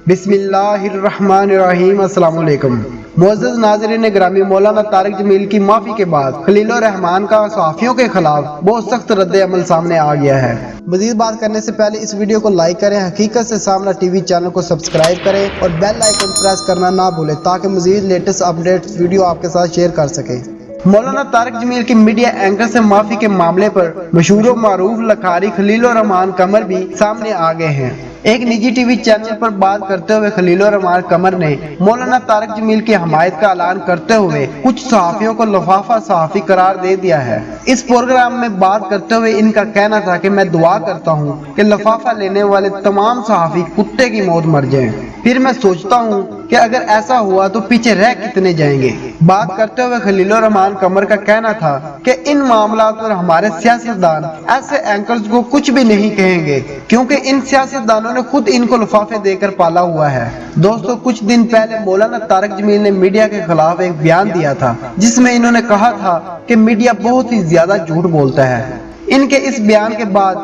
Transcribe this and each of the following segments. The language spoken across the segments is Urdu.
بسم اللہ الرحمن الرحیم۔ السلام علیکم معزز ناظرین گرامی، مولانا طارق جمیل کی معافی کے بعد خلیل-ر-رحمان کا صحافیوں کے خلاف بہت سخت رد عمل سامنے آ گیا ہے۔ مزید بات کرنے سے پہلے اس ویڈیو کو لائک کریں، حقیقت سے سامنا ٹی وی چینل کو سبسکرائب کریں اور بیل آئیکن پریس کرنا نہ بھولیں تاکہ مزید لیٹسٹ اپڈیٹس ویڈیو آپ کے ساتھ شیئر کر سکیں۔ مولانا طارق جمیل کی میڈیا اینکر سے معافی کے معاملے پر مشہور و معروف لکھاری خلیل-ر-رحمان قمر بھی سامنے آ گئے ہیں۔ ایک نجی ٹی وی چینل پر بات کرتے ہوئے خلیل-ر-رحمان قمر نے مولانا طارق جمیل کی حمایت کا اعلان کرتے ہوئے کچھ صحافیوں کو لفافہ صحافی قرار دے دیا ہے۔ اس پروگرام میں بات کرتے ہوئے ان کا کہنا تھا کہ میں دعا کرتا ہوں کہ لفافہ لینے والے تمام صحافی کتے کی موت مر جائیں، پھر میں سوچتا ہوں کہ اگر ایسا ہوا تو پیچھے رہ کتنے جائیں گے۔ بات کرتے ہوئے خلیل-ر-رحمان قمر کا کہنا تھا کہ ان معاملات پر ہمارے سیاستدان ایسے اینکرز کو کچھ بھی نہیں کہیں گے کیونکہ ان سیاستدانوں نے خود ان کو لفافے دے کر پالا ہوا ہے۔ دوستو، کچھ دن پہلے مولانا طارق جمیل نے میڈیا کے خلاف ایک بیان دیا تھا جس میں انہوں نے کہا تھا کہ میڈیا بہت ہی زیادہ جھوٹ بولتا ہے۔ ان کے اس بیان کے بعد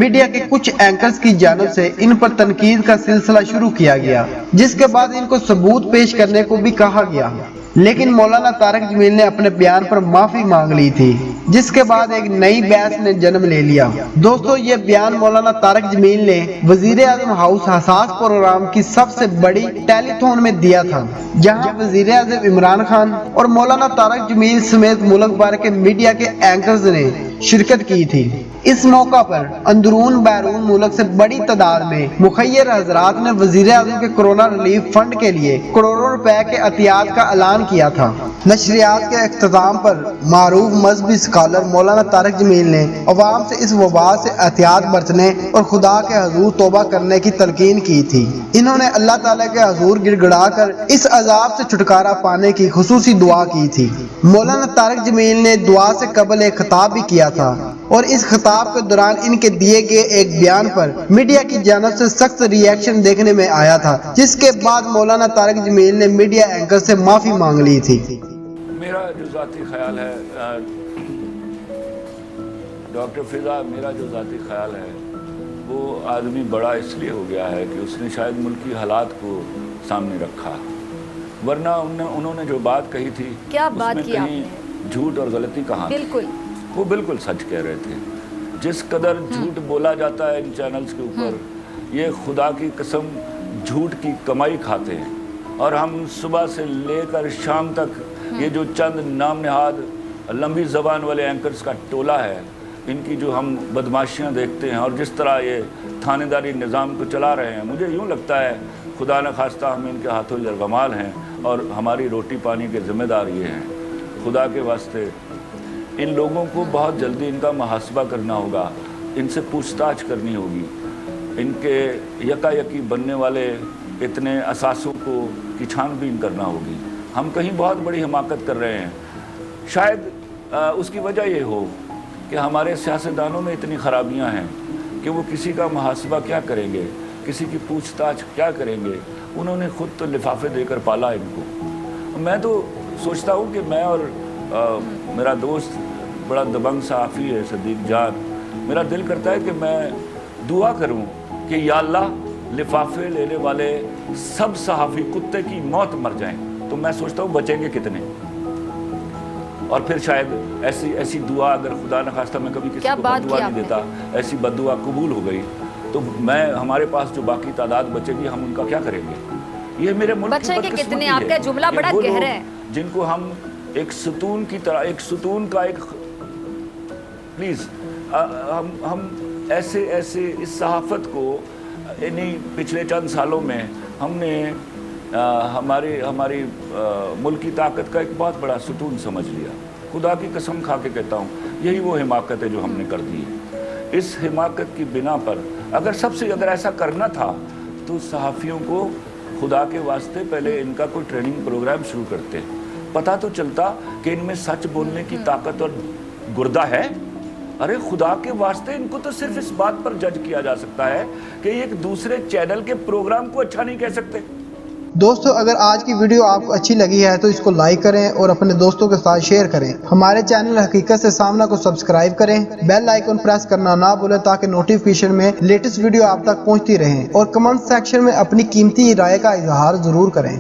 میڈیا کے کچھ اینکرز کی جانب سے ان پر تنقید کا سلسلہ شروع کیا گیا، جس کے بعد ان کو ثبوت پیش کرنے کو بھی کہا گیا، لیکن مولانا طارق جمیل نے اپنے بیان پر معافی مانگ لی تھی، جس کے بعد ایک نئی بحث نے جنم لے لیا۔ دوستو، یہ بیان مولانا طارق جمیل نے وزیر اعظم ہاؤس حساس پروگرام کی سب سے بڑی ٹیلی تھون میں دیا تھا، جہاں وزیر اعظم عمران خان اور مولانا طارق جمیل سمیت ملک بھر کے میڈیا کے اینکرز نے شرکت کی تھی۔ اس موقع پر اندرون بیرون ملک سے بڑی تعداد میں مخیر حضرات نے وزیر اعظم کے کرونا ریلیف فنڈ کے لیے کروڑوں روپے کے عطیات کا اعلان کیا تھا۔ نشریات کے اختتام پر معروف مذہبی اسکالر مولانا طارق جمیل نے عوام سے اس وبا سے احتیاط برتنے اور خدا کے حضور توبہ کرنے کی تلقین کی تھی۔ انہوں نے اللہ تعالیٰ کے حضور گڑ گڑا کر اس عذاب سے چھٹکارا پانے کی خصوصی دعا کی تھی۔ مولانا طارق جمیل نے دعا سے قبل ایک خطاب بھی کیا تھا اور اس خطاب کے دوران ان کے دیے گئے ایک بیان پر میڈیا کی جانب سے سخت ری ایکشن دیکھنے میں آیا تھا، جس کے بعد مولانا طارق جمیل نے میڈیا اینکر سے معافی مانگ لی تھی۔ میرا جو ذاتی خیال ہے ڈاکٹر فضا، میرا جو ذاتی خیال ہے وہ آدمی بڑا اس لیے ہو گیا ہے کہ اس نے شاید ملکی حالات کو سامنے رکھا، ورنہ انہوں نے جو بات کہی تھی کیا اس بات میں کی آپ کہیں نے؟ جھوٹ اور غلطی کہاں تھی؟ بالکل وہ بالکل سچ کہہ رہے تھے۔ جس قدر جھوٹ بولا جاتا ہے ان چینلز کے اوپر، یہ خدا کی قسم جھوٹ کی کمائی کھاتے ہیں، اور ہم صبح سے لے کر شام تک یہ جو چند نام نہاد لمبی زبان والے اینکرز کا ٹولہ ہے، ان کی جو ہم بدماشیاں دیکھتے ہیں اور جس طرح یہ تھانے داری نظام کو چلا رہے ہیں، مجھے یوں لگتا ہے خدا نہ خواستہ ہم ان کے ہاتھوں یرغمال ہیں اور ہماری روٹی پانی کے ذمہ دار یہ ہیں۔ خدا کے واسطے ان لوگوں کو بہت جلدی ان کا محاسبہ کرنا ہوگا، ان سے پوچھ تاچھ کرنی ہوگی، ان کے یکا یکی بننے والے اتنے اثاثوں کو کی چھان بین کرنا ہوگی۔ ہم کہیں بہت بڑی حماقت کر رہے ہیں، شاید اس کی وجہ یہ ہو کہ ہمارے سیاستدانوں میں اتنی خرابیاں ہیں کہ وہ کسی کا محاسبہ کیا کریں گے، کسی کی پوچھ تاچھ کیا کریں گے۔ انہوں نے خود تو لفافے دے کر پالا ان کو۔ میں تو سوچتا ہوں کہ میں اور میرا دوست بڑا دبنگ صحافی ہے صدیق جان، میرا دل کرتا ہے کہ میں دعا کروں کہ یا اللہ لفافے لینے والے سب صحافی کتے کی موت مر جائیں، تو میں سوچتا ہوں بچیں گے کتنے۔ اور پھر شاید ایسی دعا، اگر خدا نہ خواستہ میں کبھی کسی کو بد دعا نہیں دیتا، ایسی بد دعا قبول ہو گئی تو ہمارے پاس جو باقی تعداد بچے گی ہم ان کا کیا کریں گے؟ یہ میرے ملک کی بدقسمتی ہے۔ آپ کا جملہ بڑا گہرا ہے، جن کو ہم ایک ستون کی طرح، ایک ستون کا ایک پلیز ہم ایسے اس صحافت کو انہی پچھلے چند سالوں میں ہم نے ہماری ملکی طاقت کا ایک بہت بڑا ستون سمجھ لیا۔ خدا کی قسم کھا کے کہتا ہوں، یہی وہ حماقت ہے جو ہم نے کر دی ہے۔ اس حماقت کی بنا پر اگر ایسا کرنا تھا تو صحافیوں کو خدا کے واسطے پہلے ان کا کوئی ٹریننگ پروگرام شروع کرتے، پتہ تو چلتا کہ ان میں سچ بولنے کی طاقت اور گردہ ہے۔ ارے خدا کے واسطے ان کو تو صرف اس بات پر جج کیا جا سکتا ہے کہ ایک دوسرے چینل کے پروگرام کو اچھا نہیں کہہ سکتے۔ دوستو اگر آج کی ویڈیو آپ کو اچھی لگی ہے تو اس کو لائک کریں اور اپنے دوستوں کے ساتھ شیئر کریں۔ ہمارے چینل حقیقت سے سامنا کو سبسکرائب کریں، بیل آئیکن پریس کرنا نہ بھولیں تاکہ نوٹیفیکیشن میں لیٹسٹ ویڈیو آپ تک پہنچتی رہیں، اور کمنٹ سیکشن میں اپنی قیمتی رائے کا اظہار ضرور کریں۔